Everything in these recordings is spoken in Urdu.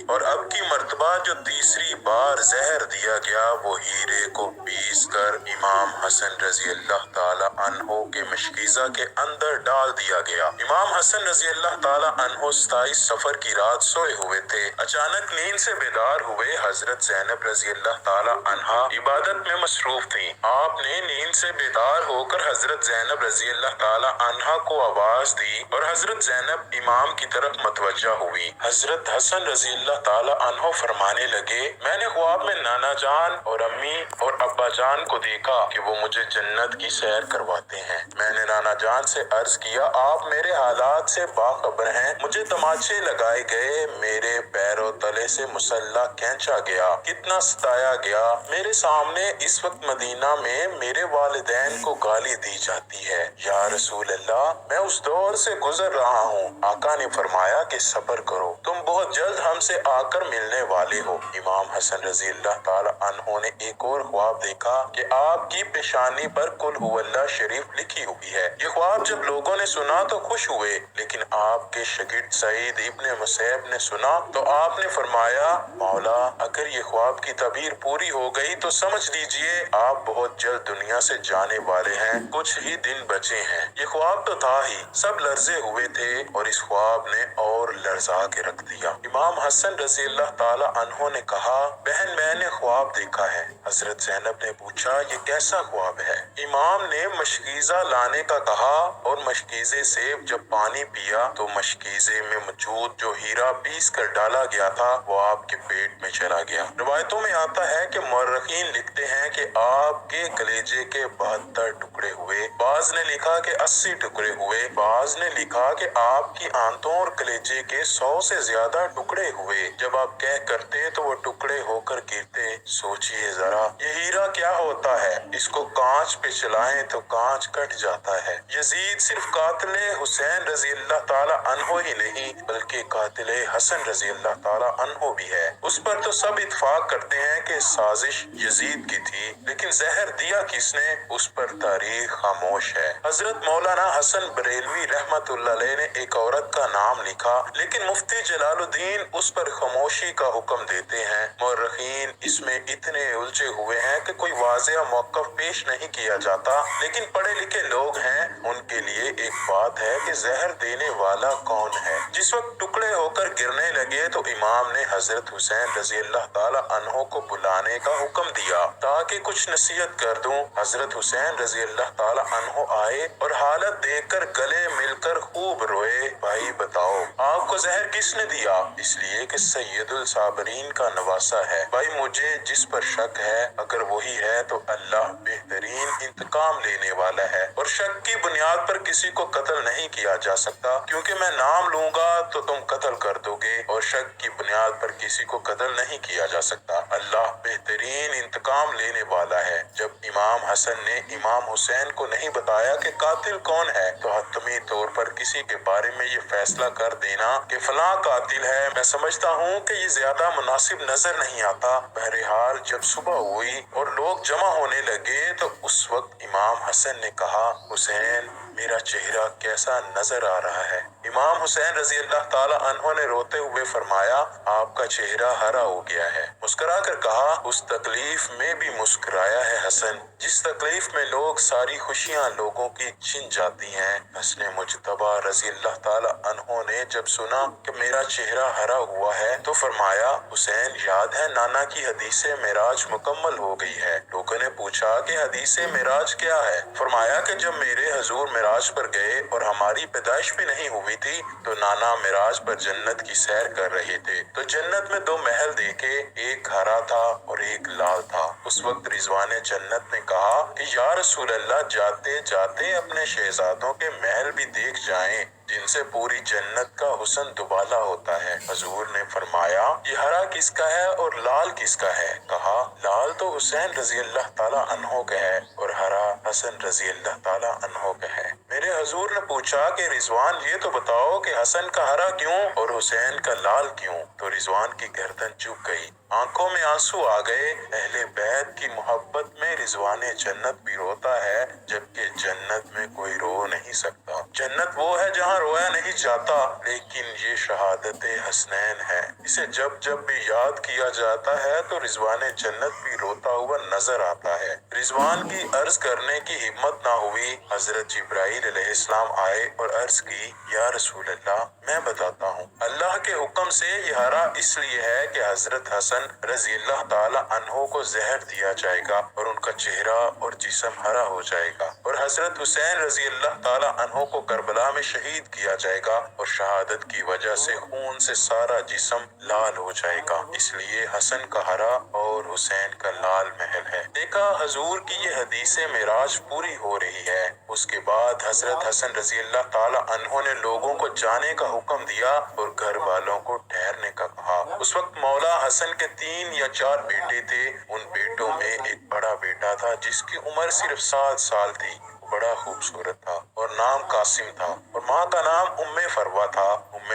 اور اب کی مرتبہ جو تیسری بار زہر دیا گیا وہ ہیرے کو پیس کر امام حسن رضی اللہ تعالی عنہ کے مشکیزہ کے اندر ڈال دیا گیا۔ امام حسن رضی اللہ تعالی عنہ 27 صفر کی رات سوئے ہوئے تھے، اچانک نیند سے بیدار ہوئے۔ حضرت زینب رضی اللہ تعالی عنہا عبادت میں مصروف تھیں۔ آپ نے نیند سے بیدار ہو کر حضرت زینب رضی اللہ تعالی عنہا کو آواز دی اور حضرت زینب امام کی طرف متوجہ ہوئی۔ حضرت حسن رضی اللہ تعالی عنہ فرمانے لگے، میں نے خواب میں نانا جان اور امی اور ابا جان کو دیکھا کہ وہ مجھے جنت کی سیر کرواتے ہیں۔ میں نے نانا جان سے عرض کیا، آپ میرے حالات سے باخبر ہیں، مجھے تماچے لگائے گئے، میرے پیروں تلے سے مسلح کھینچا گیا، کتنا ستایا گیا۔ میرے سامنے اس وقت مدینہ میں میرے والدین کو گالی دی جاتی ہے۔ یا رسول اللہ، میں اس دور سے گزر رہا ہوں۔ آقا نے فرمایا کہ صبر کرو، تم بہت جلد ہم سے آ کر ملنے والے ہو۔ امام حسن رضی اللہ تعالی عنہ نے ایک اور خواب دیکھا کہ آپ کی پیشانی پر قل هو اللہ شریف لکھی ہوئی ہے۔ یہ خواب جب لوگوں نے سنا تو خوش ہوئے، لیکن آپ کے شاگرد سعید ابن مسیب نے سنا تو آپ نے فرمایا، مولا اگر یہ خواب کی تعبیر پوری ہو گئی تو سمجھ لیجئے آپ بہت جلد دنیا سے جانے والے ہیں، کچھ ہی دن بچے ہیں۔ یہ خواب تو تھا ہی، سب لرزے ہوئے تھے اور اس خواب نے اور لرزا کے رکھ دیا۔ امام حسن رضی اللہ تعالی عنہ نے کہا، بہن میں نے خواب دیکھا ہے۔ حضرت زینب نے پوچھا، یہ کیسا خواب ہے؟ امام نے مشکیزہ لانے کا کہا اور مشکیزے سے جب پانی پیا تو مشکیزے میں موجود جو ہیرا پیس کر ڈالا گیا تھا وہ آپ کے پیٹ میں چلا گیا۔ روایتوں میں آتا ہے کہ مورخین لکھتے ہیں کہ آپ کے کلیجے کے 72 ٹکڑے ہوئے، بعض نے لکھا کہ 80 ٹکڑے ہوئے، بعض نے لکھا کہ آپ کی آنتوں اور کلیجے کے 100 سے زیادہ ٹکڑے ہوئے۔ جب آپ کہہ کرتے تو وہ ٹکڑے ہو کر گرتے۔ سوچئے ذرا یہ ہیرا کیا ہوتا ہے، اس کو کانچ پہ چلائیں تو کانچ کٹ جاتا ہے۔ یزید صرف قاتل حسین رضی اللہ تعالی عنہ ہی نہیں بلکہ قاتل حسن رضی اللہ تعالی عنہ بھی ہے۔ اس پر تو سب اتفاق کرتے ہیں کہ سازش یزید کی تھی، لیکن زہر دیا کس نے، اس پر تاریخ خاموش ہے۔ حضرت مولانا حسن بریلوی رحمت اللہ علیہ نے ایک عورت کا نام لکھا، لیکن مفتی جلال الدین اس پر خاموشی کا حکم دیتے ہیں۔ مورخین اس میں اتنے الجھے ہوئے ہیں کہ کوئی واضح موقف پیش نہیں کیا جاتا، لیکن پڑھے لکھے لوگ ہیں، ان کے لیے ایک بات ہے کہ زہر دینے والا کون ہے۔ جس وقت ٹکڑے ہو کر گرنے لگے تو امام نے حضرت حسین رضی اللہ تعالی عنہ کو بلانے کا حکم دیا تاکہ کچھ نصیحت کر دوں۔ حضرت حسین رضی اللہ تعالی عنہ آئے اور حالت دیکھ کر گلے مل کر خوب روئے۔ بھائی بتاؤ آپ کو زہر کس نے دیا؟ اس لیے کہ سید الصابرین کا نواسہ ہے۔ بھائی مجھے جس پر شک ہے اگر وہی ہے تو اللہ بہترین انتقام لینے والا ہے، اور شک کی بنیاد پر کسی کو قتل نہیں کیا جا سکتا، کیونکہ میں نام لوں گا تو تم قتل کر دو گے، اور شک کی بنیاد پر کسی کو قتل نہیں کیا جا سکتا۔ اللہ بہترین انتقام لینے والا ہے۔ جب امام حسن نے امام حسین کو نہیں بتایا کہ قاتل کون ہے تو حتمی طور پر کسی کے بارے میں یہ فیصلہ کر دینا کہ فلاں قاتل ہے، میں سمجھتا ہوں کہ یہ زیادہ مناسب نظر نہیں آتا۔ بہرحال جب صبح ہوئی اور لوگ جمع ہونے لگے تو اس وقت امام حسن نے کہا، حسین میرا چہرہ کیسا نظر آ رہا ہے؟ امام حسین رضی اللہ تعالی عنہ نے روتے ہوئے فرمایا، آپ کا چہرہ ہرا ہو گیا ہے۔ مسکرا کر کہا، اس تکلیف میں بھی مسکرایا ہے حسن جس تکلیف میں لوگ ساری خوشیاں لوگوں کی چھن جاتی ہیں۔ حسن مجتبیٰ رضی اللہ تعالی عنہ نے جب سنا کہ میرا چہرہ ہرا ہوا ہے تو فرمایا، حسین یاد ہے نانا کی حدیث معراج مکمل ہو گئی ہے۔ لوگوں نے پوچھا کہ حدیث معراج کیا ہے؟ فرمایا کہ جب میرے حضور معراج پر گئے اور ہماری پیدائش بھی نہیں ہوئی تھی تو نانا معراج پر جنت کی سیر کر رہے تھے تو جنت میں 2 محل دیکھے، ایک ہرا تھا اور ایک لال تھا۔ اس وقت رضوان جنت نے کہا کہ یا رسول اللہ جاتے جاتے اپنے شہزادوں کے محل بھی دیکھ جائیں جن سے پوری جنت کا حسن دوبالا ہوتا ہے۔ حضور نے فرمایا، یہ ہرا کس کا ہے اور لال کس کا ہے؟ کہا، لال تو حسین رضی اللہ تعالی عنہ کا ہے اور ہرا حسن رضی اللہ تعالی عنہ کا ہے۔ میرے پہلے حضور نے پوچھا کہ رضوان یہ تو بتاؤ کہ حسن کا ہرا کیوں اور حسین کا لال کیوں؟ تو رضوان کی گردن جھک گئی، آنکھوں میں آنسو آ گئے۔ اہل بیت کی محبت میں رضوان جنت بھی روتا ہے، جبکہ جنت میں کوئی رو نہیں سکتا۔ جنت وہ ہے جہاں رویا نہیں جاتا، لیکن یہ شہادت حسنین ہے۔ اسے جب جب بھی یاد کیا جاتا ہے تو رضوان جنت بھی روتا ہوا نظر آتا ہے۔ رضوان کی عرض کرنے کی ہمت نہ ہوئی۔ حضرت جبرائیل علیہ السلام آئے اور عرض کی، یا رسول اللہ میں بتاتا ہوں۔ اللہ کے حکم سے یہ ہرا اس لیے ہے کہ حضرت حسن رضی اللہ تعالی عنہ کو زہر دیا جائے گا اور ان کا چہرہ اور جسم ہرا ہو جائے گا، اور حضرت حسین رضی اللہ تعالی عنہ کو کربلا میں شہید کیا جائے گا اور شہادت کی وجہ سے خون سے سارا جسم لال ہو جائے گا، اس لیے حسن کا ہرا اور حسین کا لال محل ہے۔ دیکھا حضور کی یہ حدیث معراج پوری ہو رہی ہے۔ اس کے بعد حضرت حسن رضی اللہ تعالی عنہ نے لوگوں کو جانے کا حکم دیا اور گھر والوں کو ٹھہرنے کا کہا۔ اس وقت مولا حسن کے 3 یا 4 بیٹے تھے۔ ان بیٹوں میں ایک بڑا بیٹا تھا جس کی عمر صرف 7 سال تھی، بڑا خوبصورت تھا اور نام قاسم تھا، اور ماں کا نام فروا تھا۔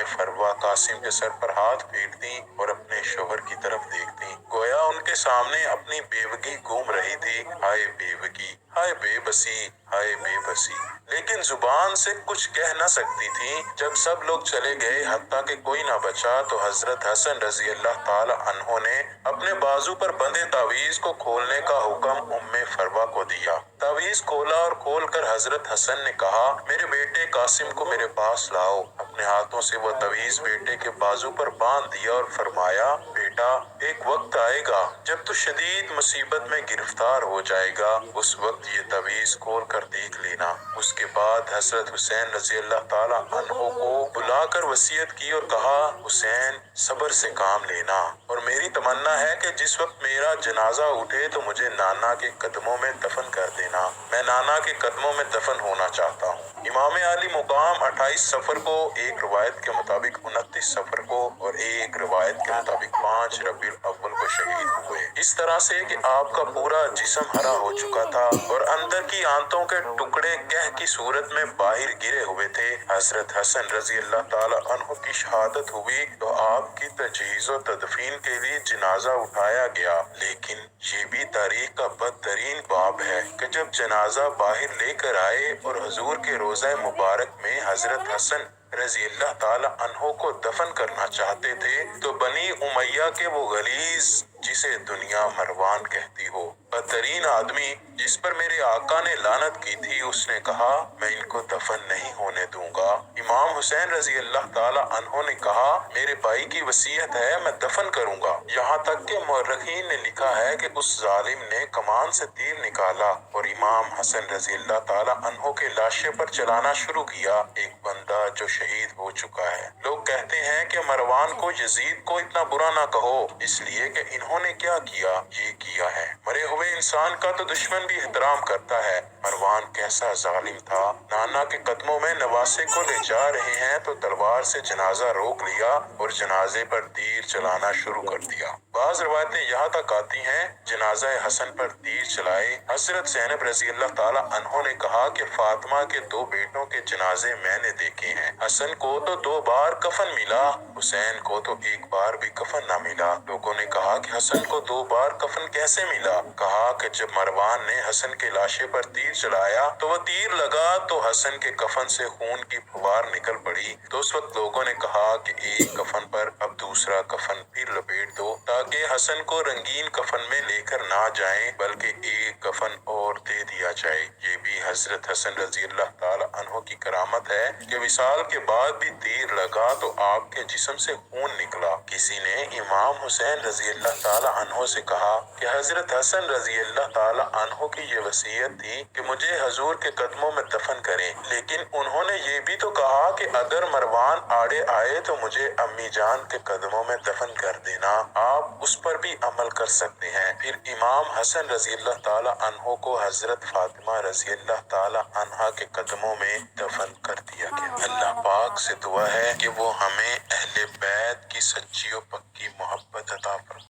فروا قاسم کے سر پر ہاتھ پھیرتی اور اپنے شوہر کی طرف دیکھتی، گویا ان کے سامنے اپنی بیوگی گھوم رہی تھی۔ ہائے بیوگی، ہائے بے بسی، ہائے بے بسی، لیکن زبان سے کچھ کہہ نہ سکتی تھی۔ جب سب لوگ چلے گئے حتیٰ کہ کوئی نہ بچا تو حضرت حسن رضی اللہ تعالی عنہ نے اپنے بازو پر بندھے تعویذ کو کھولنے کا حکم فروا کو دیا۔ تعویذ کھولا اور کھول کر حضرت حسن نے کہا، میرے بیٹے قاسم کو میرے پاس لاؤ۔ اپنے ہاتھوں سے وہ تعویذ بیٹے کے بازو پر باندھ دیا اور فرمایا، بیٹا ایک وقت آئے گا جب تو شدید مصیبت میں گرفتار ہو جائے گا، اس وقت یہ تعویذ کھول کر دیکھ لینا۔ اس کے بعد حضرت حسین رضی اللہ تعالی عنہ کو بلا کر وصیت کی اور کہا، حسین صبر سے کام لینا، اور میری تمنا ہے کہ جس وقت میرا جنازہ اٹھے تو مجھے نانا کے قدموں میں دفن کر دینا، میں نانا کے قدموں میں دفن ہونا چاہتا ہوں۔ امام علی مقام 28 صفر کو، ایک روایت کے مطابق 29 صفر کو اور ایک روایت کے مطابق 5 ربیع الاول کو شہید ہوئے، اس طرح سے کہ آپ کا پورا جسم ہرا ہو چکا تھا اور اندر کی آنتوں کے ٹکڑے کہہ کی صورت میں باہر گرے ہوئے تھے۔ حضرت حسن رضی اللہ تعالی عنہ کی شہادت ہوئی تو آپ کی تجہیز و تدفین کے لیے جنازہ اٹھایا گیا، لیکن یہ بھی تاریخ کا بدترین باب ہے کہ جب جنازہ باہر لے کر آئے اور حضور کے روضہ مبارک میں حضرت حسن رضی اللہ تعالی عنہ کو دفن کرنا چاہتے تھے تو بنی امیہ کے وہ غلیظ، جسے دنیا مروان کہتی ہو، بدترین آدمی جس پر میرے آقا نے لعنت کی تھی، اس نے کہا میں ان کو دفن نہیں ہونے دوں گا۔ امام حسین رضی اللہ تعالی عنہ نے کہا، میرے بھائی کی وصیت ہے میں دفن کروں گا، یہاں تک کہ مورخین نے لکھا ہے کہ اس ظالم نے کمان سے تیر نکالا اور امام حسن رضی اللہ تعالی عنہ کے لاشے پر چلانا شروع کیا، ایک بندہ جو شہید ہو چکا ہے۔ لوگ کہتے ہیں کہ مروان کو یزید کو اتنا برا نہ کہو، اس لیے کہ انہوں نے کیا کیا؟ یہ کیا ہے، مرے ہوئے انسان کا تو دشمن بھی احترام کرتا ہے۔ مروان کیسا ظالم تھا، نانا کے قدموں میں نواسے کو لے جا رہے ہیں تو تلوار سے جنازہ روک لیا اور جنازے پر تیر چلانا شروع کر دیا۔ بعض روایتیں یہاں تک آتی ہیں، جنازہ حسن پر تیر چلائے۔ حضرت زینب رضی اللہ تعالی عنہ نے کہا کہ فاطمہ کے 2 بیٹوں کے جنازے میں نے دیکھے ہیں، حسن کو تو 2 بار کفن ملا، حسین کو تو 1 بار بھی کفن نہ ملا۔ لوگوں نے کہا کہ حسن کو 2 بار کفن کیسے ملا؟ کہا کہ جب مروان نے حسن کے لاشے پر تیر چلایا تو وہ تیر لگا تو حسن کے کفن سے خون کی پھوار نکل پڑی، تو اس وقت لوگوں نے کہا کہ ایک کفن پر اب دوسرا کفن پھر لپیٹ دو تاکہ حسن کو رنگین کفن میں لے کر نہ جائیں بلکہ ایک کفن اور دے دیا جائے۔ یہ بھی حضرت حسن رضی اللہ تعالی عنہ کی کرامت ہے کہ وصال کے بعد بھی تیر لگا تو آپ کے جسم سے خون نکلا۔ کسی نے امام حسین رضی اللہ تعالی عنہ سے کہا کہ حضرت حسن رضی اللہ تعالی عنہ کی یہ وصیت تھی کہ مجھے حضور کے قدموں میں دفن کریں، لیکن انہوں نے یہ بھی تو کہا کہ اگر مروان آڑے آئے تو مجھے امی جان کے قدموں میں دفن کر دینا، آپ اس پر بھی عمل کر سکتے ہیں۔ پھر امام حسن رضی اللہ تعالی عنہ کو حضرت فاطمہ رضی اللہ تعالی عنہا کے قدموں میں دفن کر دیا گیا۔ اللہ پاک سے دعا ہے کہ وہ ہمیں اہل بیت کی سچی و پکی محبت عطا فرمائے۔